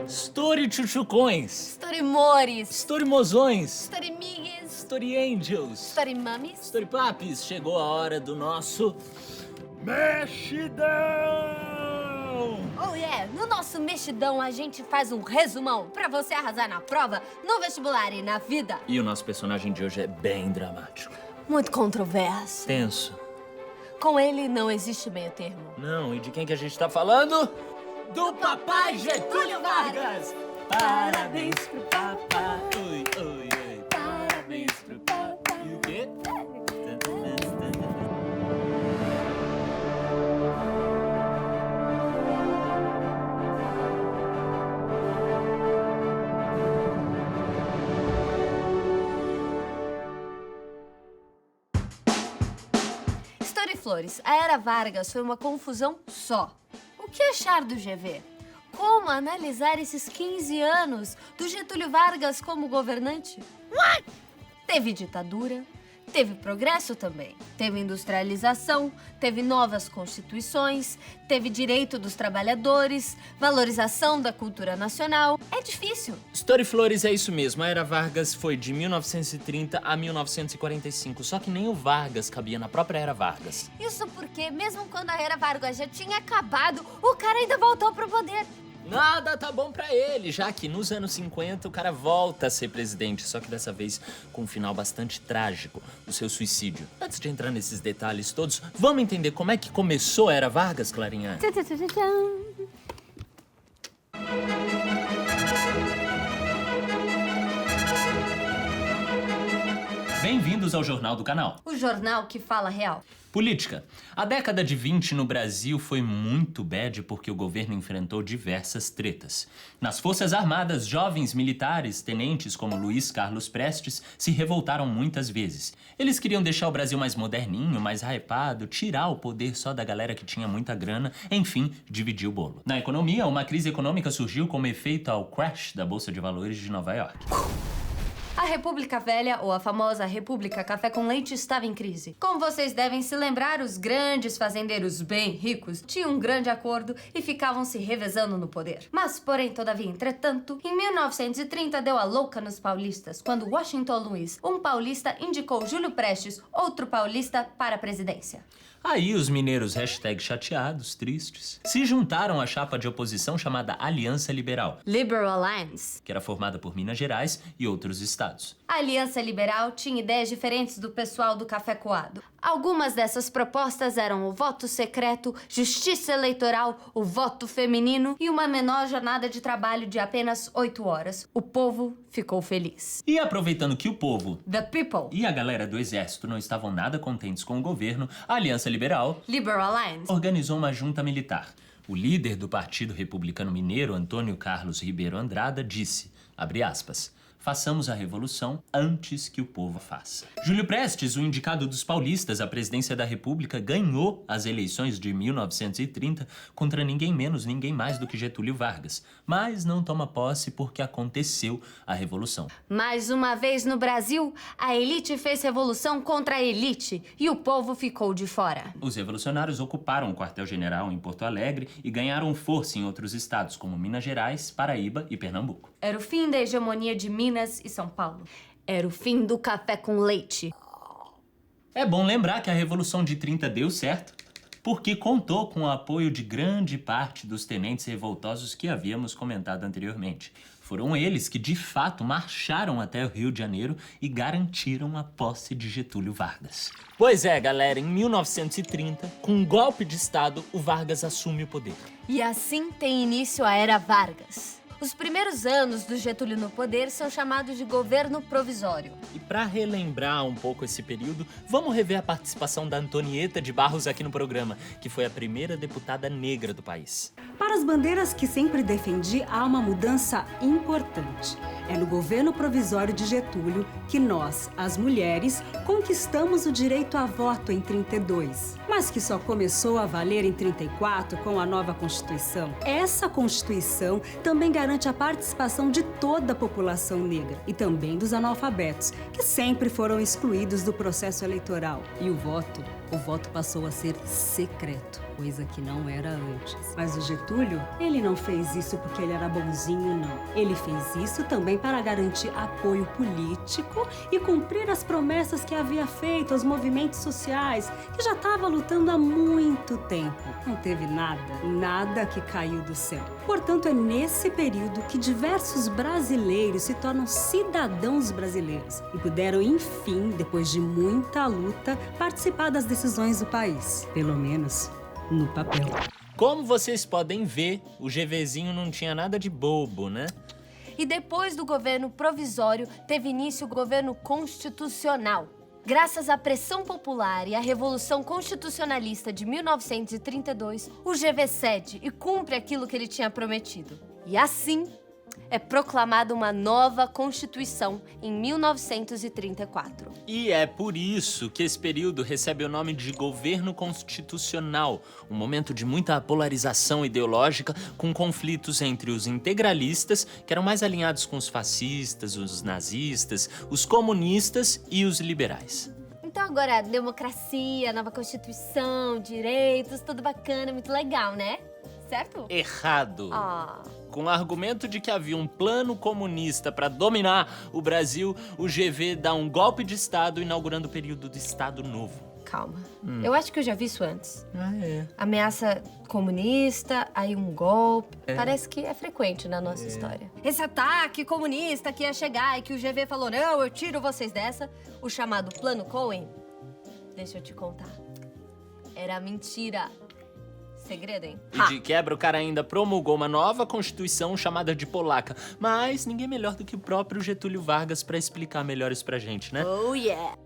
Story chuchucões. Storimores. Story mozões. Storimigues. Story angels. Storimummies. Story papis. Chegou a hora do nosso... Mexidão! Oh yeah! No nosso mexidão a gente faz um resumão pra você arrasar na prova, no vestibular e na vida. E o nosso personagem de hoje é bem dramático. Muito controverso. Tenso. Com ele não existe meio termo. Não, e de quem que a gente tá falando? Do papai Getúlio Vargas! Parabéns pro papai! Oi, oi, oi! Parabéns pro papai! E o quê? Flores, a Era Vargas foi uma confusão só. O que achar do GV? Como analisar esses 15 anos do Getúlio Vargas como governante? What? Teve ditadura, teve progresso também. Teve industrialização, teve novas constituições, teve direito dos trabalhadores, valorização da cultura nacional. É difícil. Story Flores é isso mesmo. A Era Vargas foi de 1930 a 1945. Só que nem o Vargas cabia na própria Era Vargas. Isso porque, mesmo quando a Era Vargas já tinha acabado, o cara ainda voltou pro poder. Nada tá bom pra ele, já que nos anos 50 o cara volta a ser presidente, só que dessa vez com um final bastante trágico, o seu suicídio. Antes de entrar nesses detalhes todos, vamos entender como é que começou a Era Vargas, Clarinha? Bem-vindos ao Jornal do Canal. O jornal que fala real. Política. A década de 20 no Brasil foi muito bad porque o governo enfrentou diversas tretas. Nas Forças Armadas, jovens militares, tenentes como Luiz Carlos Prestes, se revoltaram muitas vezes. Eles queriam deixar o Brasil mais moderninho, mais hypado, tirar o poder só da galera que tinha muita grana, enfim, dividir o bolo. Na economia, uma crise econômica surgiu como efeito ao crash da Bolsa de Valores de Nova York. A República Velha, ou a famosa República Café com Leite, estava em crise. Como vocês devem se lembrar, os grandes fazendeiros bem ricos tinham um grande acordo e ficavam se revezando no poder. Mas, porém, todavia, entretanto, em 1930 deu a louca nos paulistas, quando Washington Luiz, um paulista, indicou Júlio Prestes, outro paulista, para a presidência. Aí os mineiros #chateados, tristes, se juntaram à chapa de oposição chamada Aliança Liberal, Liberal Alliance, que era formada por Minas Gerais e outros estados. A Aliança Liberal tinha ideias diferentes do pessoal do Café Coado. Algumas dessas propostas eram o voto secreto, justiça eleitoral, o voto feminino e uma menor jornada de trabalho de apenas 8 horas. O povo ficou feliz. E aproveitando que o povo, The people, e a galera do exército não estavam nada contentes com o governo, a Aliança Liberal, Liberal Alliance, organizou uma junta militar. O líder do Partido Republicano Mineiro, Antônio Carlos Ribeiro Andrada, disse, abre aspas, façamos a revolução antes que o povo faça. Júlio Prestes, o indicado dos paulistas à presidência da República, ganhou as eleições de 1930 contra ninguém menos, ninguém mais do que Getúlio Vargas. Mas não toma posse porque aconteceu a revolução. Mais uma vez no Brasil, a elite fez revolução contra a elite e o povo ficou de fora. Os revolucionários ocuparam o quartel-general em Porto Alegre e ganharam força em outros estados, como Minas Gerais, Paraíba e Pernambuco. Era o fim da hegemonia de Minas e São Paulo. Era o fim do café com leite. É bom lembrar que a Revolução de 30 deu certo, porque contou com o apoio de grande parte dos tenentes revoltosos que havíamos comentado anteriormente. Foram eles que, de fato, marcharam até o Rio de Janeiro e garantiram a posse de Getúlio Vargas. Pois é, galera, em 1930, com um golpe de Estado, o Vargas assume o poder. E assim tem início a Era Vargas. Os primeiros anos do Getúlio no poder são chamados de governo provisório. E para relembrar um pouco esse período, vamos rever a participação da Antonieta de Barros aqui no programa, que foi a primeira deputada negra do país. Para as bandeiras que sempre defendi, há uma mudança importante. É no governo provisório de Getúlio que nós, as mulheres, conquistamos o direito a voto em 32, mas que só começou a valer em 34 com a nova Constituição. Essa Constituição também garante a participação de toda a população negra e também dos analfabetos, que sempre foram excluídos do processo eleitoral. E o voto o voto passou a ser secreto, coisa que não era antes. Mas o Getúlio, ele não fez isso porque ele era bonzinho, não. Ele fez isso também para garantir apoio político e cumprir as promessas que havia feito aos movimentos sociais, que já estava lutando há muito tempo. Não teve nada que caiu do céu. Portanto, é nesse período que diversos brasileiros se tornam cidadãos brasileiros e puderam, enfim, depois de muita luta, participar das decisões do país. Pelo menos no papel. Como vocês podem ver, o GVzinho não tinha nada de bobo, né? E depois do governo provisório, teve início o governo constitucional. Graças à pressão popular e à Revolução Constitucionalista de 1932, o GV cede e cumpre aquilo que ele tinha prometido. E assim, é proclamada uma nova Constituição em 1934. E é por isso que esse período recebe o nome de governo constitucional, um momento de muita polarização ideológica, com conflitos entre os integralistas, que eram mais alinhados com os fascistas, os nazistas, os comunistas e os liberais. Então agora, democracia, nova Constituição, direitos, tudo bacana, muito legal, né? Certo? Errado. Ah. Com o argumento de que havia um plano comunista para dominar o Brasil, o GV dá um golpe de Estado, inaugurando o período do Estado Novo. Calma. Eu acho que eu já vi isso antes. Ah, é? Ameaça comunista, aí um golpe. Parece que é frequente na nossa história. Esse ataque comunista que ia chegar e que o GV falou, não, eu tiro vocês dessa, o chamado Plano Cohen, deixa eu te contar, era mentira. Segredo, hein? E de quebra, o cara ainda promulgou uma nova Constituição chamada de Polaca. Mas ninguém melhor do que o próprio Getúlio Vargas para explicar melhor isso pra gente, né? Oh, yeah!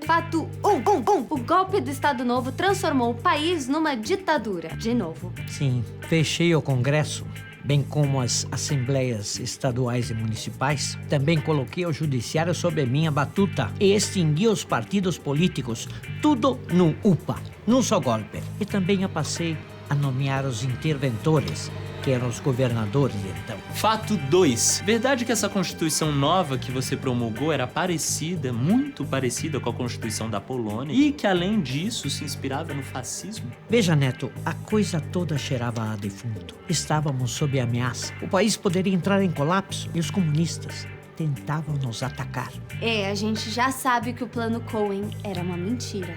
Fato 1. O golpe do Estado Novo transformou o país numa ditadura. De novo. Sim, fechei o Congresso, bem como as assembleias estaduais e municipais. Também coloquei o judiciário sob minha batuta e extingui os partidos políticos, tudo num UPA, num só golpe. E também eu passei a nomear os interventores, que eram os governadores, então. Fato 2. Verdade que essa Constituição nova que você promulgou era parecida, muito parecida com a Constituição da Polônia e que, além disso, se inspirava no fascismo? Veja, Neto, a coisa toda cheirava a defunto. Estávamos sob ameaça. O país poderia entrar em colapso e os comunistas tentavam nos atacar. A gente já sabe que o Plano Cohen era uma mentira.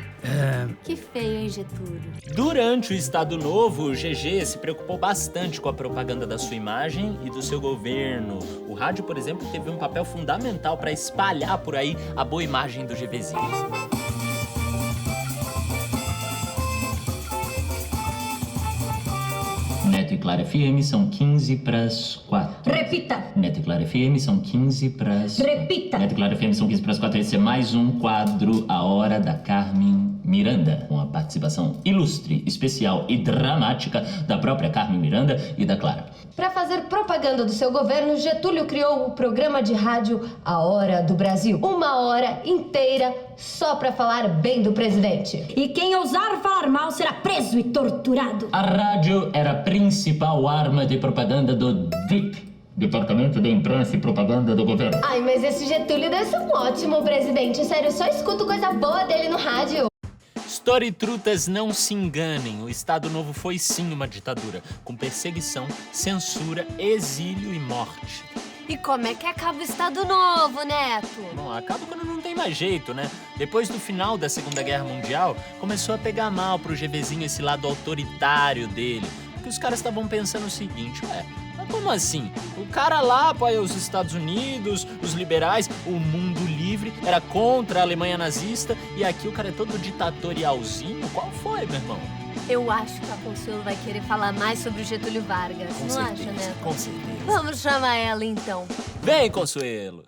Que feio, hein, Getúlio? Durante o Estado Novo, o GG se preocupou bastante com a propaganda da sua imagem e do seu governo. O rádio, por exemplo, teve um papel fundamental para espalhar por aí a boa imagem do GVzinho. Neto e Clara FM são 15:04. Repita. Neto e Clara FM são 15:04. Repita. Neto e Clara FM são 15:04. Esse é mais um quadro, A Hora da Carmen Miranda, com a participação ilustre, especial e dramática da própria Carmen Miranda e da Clara. Para fazer propaganda do seu governo, Getúlio criou o programa de rádio A Hora do Brasil. 1 hora inteira só para falar bem do presidente. E quem ousar falar mal será preso e torturado. A rádio era a principal arma de propaganda do DIP, Departamento de Imprensa e Propaganda do Governo. Ai, mas esse Getúlio deve ser um ótimo presidente. Sério, só escuto coisa boa dele no rádio. Storytrutas, não se enganem, o Estado Novo foi sim uma ditadura, com perseguição, censura, exílio e morte. E como é que acaba o Estado Novo, Neto? Bom, acaba quando não tem mais jeito, né? Depois do final da Segunda Guerra Mundial, começou a pegar mal pro GVzinho esse lado autoritário dele. Porque os caras estavam pensando o seguinte, mas como assim? O cara lá apoia os Estados Unidos, os liberais, o mundo livre, era contra a Alemanha nazista, e aqui o cara é todo ditatorialzinho? Qual foi, meu irmão? Eu acho que a Consuelo vai querer falar mais sobre o Getúlio Vargas, Com não certeza, acha, Neto? com certeza. Vamos chamar ela, então. Vem, Consuelo!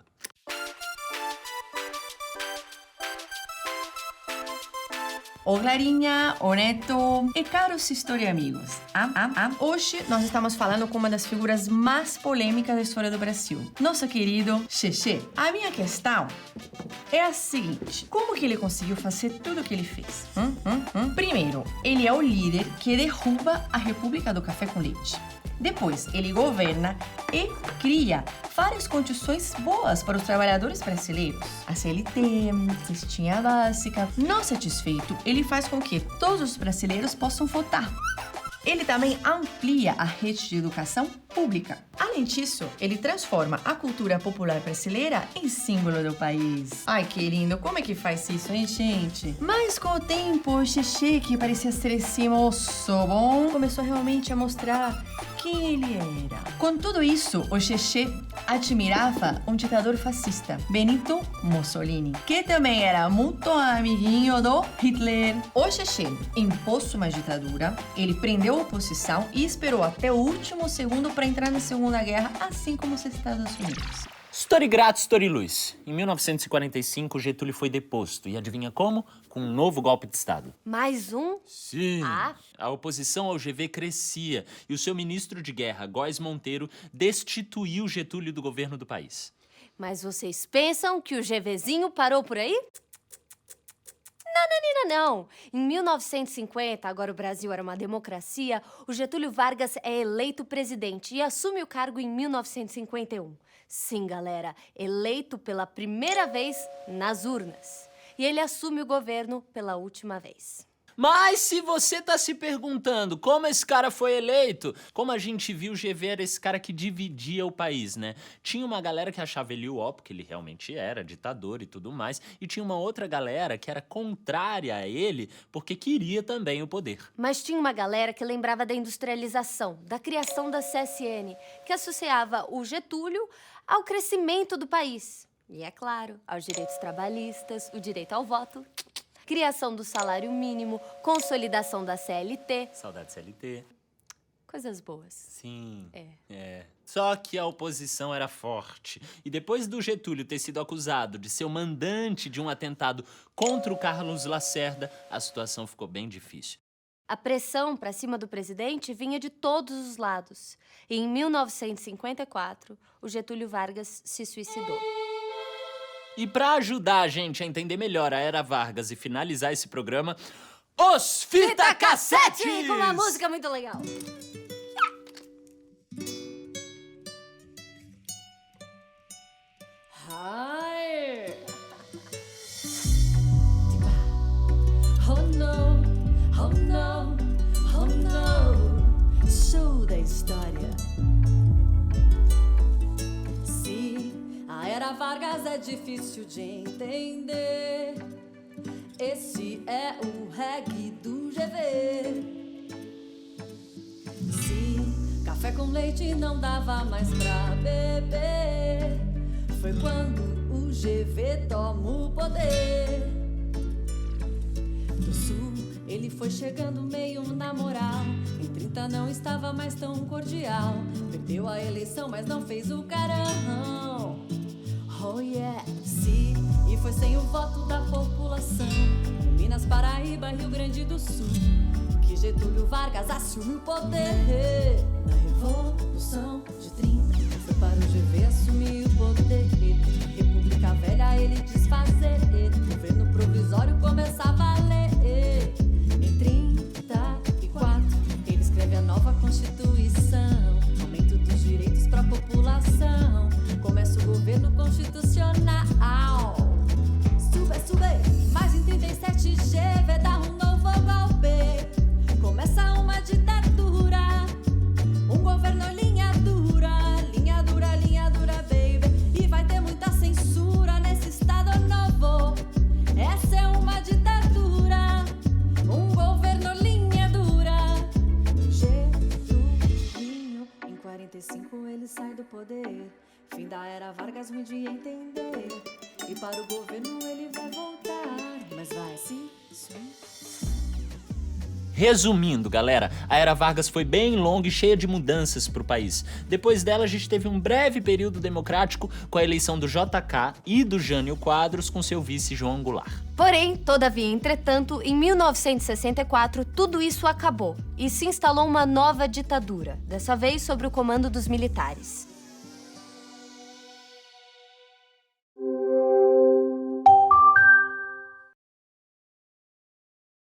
Ô Clarinha, ô Neto e caros história amigos. Hoje nós estamos falando com uma das figuras mais polêmicas da história do Brasil, nosso querido Xexé. A minha questão é a seguinte: como que ele conseguiu fazer tudo o que ele fez? Primeiro, ele ele é o líder que derruba a República do Café com Leite. Depois, ele governa e cria várias condições boas para os trabalhadores brasileiros. A CLT, cestinha básica. Não satisfeito, ele faz com que todos os brasileiros possam votar. Ele também amplia a rede de educação pública. Além disso, ele transforma a cultura popular brasileira em símbolo do país. Ai, que lindo, como é que faz isso, hein, gente? Mas com o tempo, o Xexé, que parecia ser esse moço bom, começou realmente a mostrar quem ele era. Com tudo isso, o Xexé admirava um ditador fascista, Benito Mussolini, que também era muito amiguinho do Hitler. O Xexé impôs uma ditadura, ele prendeu a oposição e esperou até o último segundo para entrar na Segunda Guerra, assim como os Estados Unidos. Story grátis, story luz. Em 1945, Getúlio foi deposto. E adivinha como? Com um novo golpe de Estado. Mais um? Sim. Ah. A oposição ao GV crescia e o seu ministro de guerra, Góes Monteiro, destituiu Getúlio do governo do país. Mas vocês pensam que o GVzinho parou por aí? Não. Em 1950, agora o Brasil era uma democracia, o Getúlio Vargas é eleito presidente e assume o cargo em 1951. Sim, galera, eleito pela primeira vez nas urnas. E ele assume o governo pela última vez. Mas se você tá se perguntando como esse cara foi eleito, como a gente viu, o GV era esse cara que dividia o país, né? Tinha uma galera que achava ele ó, porque ele realmente era ditador e tudo mais, e tinha uma outra galera que era contrária a ele, porque queria também o poder. Mas tinha uma galera que lembrava da industrialização, da criação da CSN, que associava o Getúlio ao crescimento do país. E, é claro, aos direitos trabalhistas, o direito ao voto, criação do salário mínimo, consolidação da CLT. Saudade CLT. Coisas boas. Sim. É. Só que a oposição era forte. E depois do Getúlio ter sido acusado de ser o mandante de um atentado contra o Carlos Lacerda, a situação ficou bem difícil. A pressão para cima do presidente vinha de todos os lados. E em 1954, o Getúlio Vargas se suicidou. E para ajudar a gente a entender melhor a Era Vargas e finalizar esse programa, os Fita Cassetes! Com uma música muito legal. Hi. Oh no, oh no, oh no. Show da história. A Era Vargas é difícil de entender. Esse é o reggae do GV. Se café com leite não dava mais pra beber, foi quando o GV toma o poder. Do sul, ele foi chegando meio na moral. Em 30 não estava mais tão cordial. Perdeu a eleição, mas não fez o carão. Oh yeah, sim, e foi sem o voto da população. Minas, Paraíba, Rio Grande do Sul, que Getúlio Vargas assumiu o poder. Na Revolução de 30, foi para o GV assumir o poder. República Velha ele desfazer, governo provisório começa a valer. Em 34, ele escreve a nova Constituição, aumento dos direitos pra população. Começa o governo constitucional. Sube, mas em 37 GV dá um novo golpe. Começa uma ditadura, um governo linha dura, baby. E vai ter muita censura nesse estado novo. Essa é uma ditadura, um governo linha dura. Getúlio, em 45 ele sai do poder. Fim da Era Vargas, ruim de entender. E para o governo ele vai voltar. Mas vai sim. Resumindo, galera, a Era Vargas foi bem longa e cheia de mudanças pro país. Depois dela, a gente teve um breve período democrático com a eleição do JK e do Jânio Quadros com seu vice João Goulart. Porém, todavia, entretanto, em 1964, tudo isso acabou e se instalou uma nova ditadura, dessa vez sob o comando dos militares.